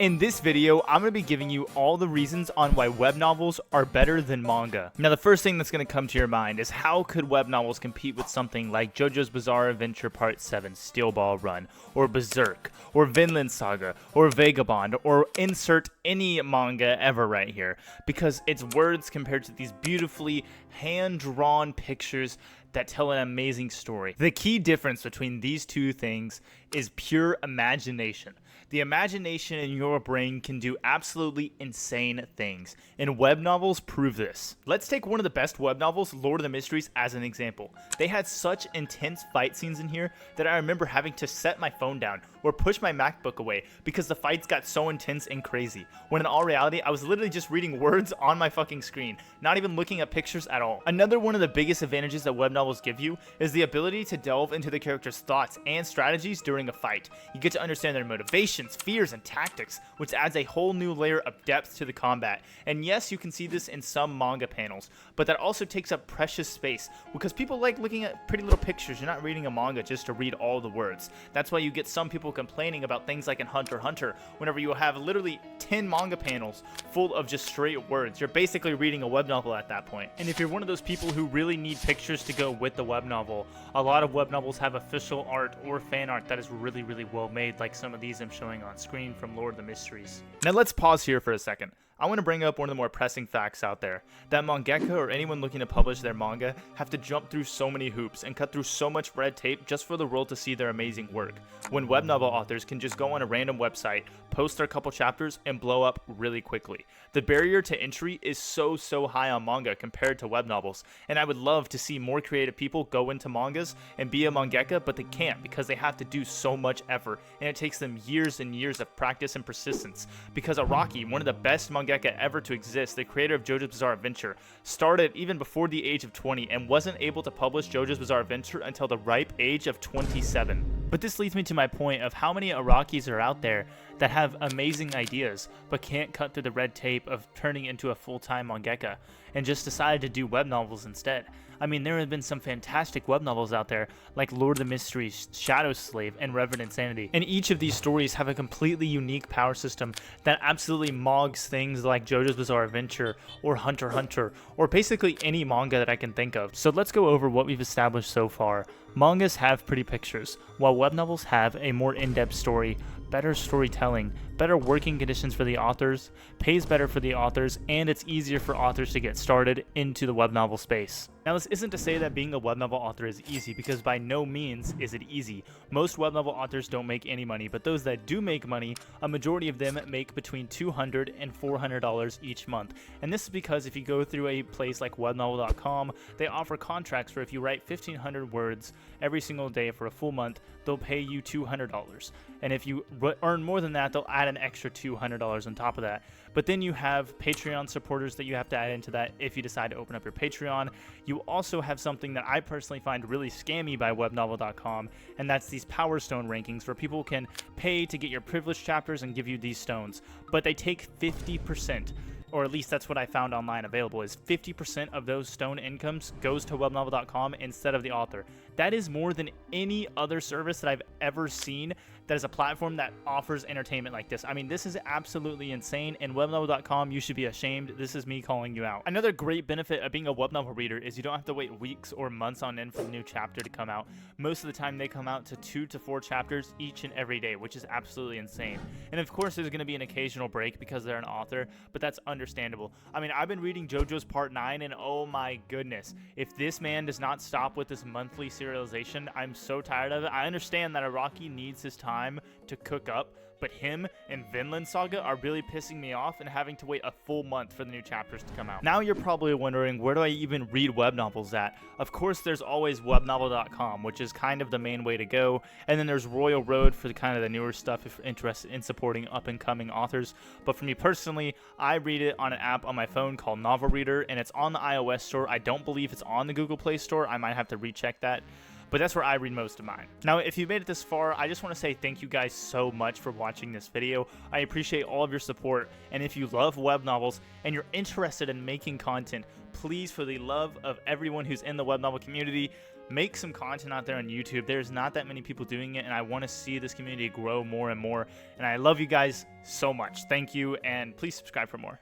In this video, I'm going to be giving you all the reasons on why web novels are better than manga. Now, the first thing that's going to come to your mind is how could web novels compete with something like JoJo's Bizarre Adventure Part 7 Steel Ball Run, or Berserk, or Vinland Saga, or Vagabond, or insert any manga ever right here, because it's words compared to these beautifully hand-drawn pictures that tell an amazing story. The key difference between these two things is pure imagination. The imagination in your brain can do absolutely insane things, and web novels prove this. Let's take one of the best web novels, Lord of the Mysteries, as an example. They had such intense fight scenes in here that I remember having to set my phone down or push my MacBook away because the fights got so intense and crazy, when in all reality, I was literally just reading words on my fucking screen, not even looking at pictures at all. Another one of the biggest advantages that web novels give you is the ability to delve into the character's thoughts and strategies during a fight. You get to understand their motivations, fears, and tactics, which adds a whole new layer of depth to the combat. And yes, you can see this in some manga panels, but that also takes up precious space because people like looking at pretty little pictures. You're not reading a manga just to read all the words. That's why you get some people complaining about things like in Hunter x Hunter, whenever you have literally 10 manga panels full of just straight words. You're basically reading a web novel at that point. And if you're one of those people who really need pictures to go with the web novel, a lot of web novels have official art or fan art that is really well made, like some of these I'm showing on screen from Lord of the Mysteries. Now let's pause here for a second. I want to bring up one of the more pressing facts out there, that mangaka or anyone looking to publish their manga have to jump through so many hoops and cut through so much red tape just for the world to see their amazing work, when web novel authors can just go on a random website, post their couple chapters, and blow up really quickly. The barrier to entry is so high on manga compared to web novels, and I would love to see more creative people go into mangas and be a mangaka, but they can't because they have to do so much effort, and it takes them years and years of practice and persistence, because Araki, one of the best mangaka ever to exist, the creator of JoJo's Bizarre Adventure, started even before the age of 20 and wasn't able to publish JoJo's Bizarre Adventure until the ripe age of 27. But this leads me to my point of how many Arakis are out there that have amazing ideas but can't cut through the red tape of turning into a full-time mangaka and just decided to do web novels instead. I mean, there have been some fantastic web novels out there like Lord of the Mysteries, Shadow Slave, and Reverend Insanity. And each of these stories have a completely unique power system that absolutely mogs things like JoJo's Bizarre Adventure or Hunter x Hunter, or basically any manga that I can think of. So let's go over what we've established so far. Mangas have pretty pictures, while web novels have a more in-depth story, better storytelling, better working conditions for the authors, pays better for the authors, and it's easier for authors to get started into the web novel space. Now, this isn't to say that being a web novel author is easy, because by no means is it easy. Most web novel authors don't make any money, but those that do make money, a majority of them make between $200 and $400 each month. And this is because if you go through a place like Webnovel.com, they offer contracts where if you write 1,500 words every single day for a full month, they'll pay you $200. And if you earn more than that, they'll add an extra $200 on top of that. But then you have Patreon supporters that you have to add into that if you decide to open up your Patreon. You also have something that I personally find really scammy by Webnovel.com, and that's these Power Stone rankings where people can pay to get your privileged chapters and give you these stones. But they take 50%. Or at least that's what I found online available, is 50% of those stone incomes goes to webnovel.com instead of the author. That is more than any other service that I've ever seen that is a platform that offers entertainment like this. I mean, this is absolutely insane, and webnovel.com, you should be ashamed. This is me calling you out. Another great benefit of being a web novel reader is you don't have to wait weeks or months on end for the new chapter to come out. Most of the time, they come out to 2 to 4 chapters each and every day, which is absolutely insane. And of course, there's going to be an occasional break because they're an author, but that's understandable. I mean, I've been reading JoJo's Part 9, and oh my goodness, if this man does not stop with this monthly serialization, I'm so tired of it. I understand that Araki needs his time to cook up, but him and Vinland Saga are really pissing me off and having to wait a full month for the new chapters to come out. Now you're probably wondering, where do I even read web novels at? Of course, there's always webnovel.com, which is kind of the main way to go, and then there's Royal Road for the kind of the newer stuff if you're interested in supporting up-and-coming authors. But for me personally, I read it on an app on my phone called Novel Reader, and it's on the iOS store. I don't believe it's on the Google Play Store. I might have to recheck that. But that's where I read most of mine. Now, if you made it this far, I just want to say thank you guys so much for watching this video. I appreciate all of your support, and if you love web novels and you're interested in making content, please, for the love of everyone who's in the web novel community, make some content out there on YouTube. There's not that many people doing it, and I want to see this community grow more and more. And I love you guys so much. Thank you, and please subscribe for more.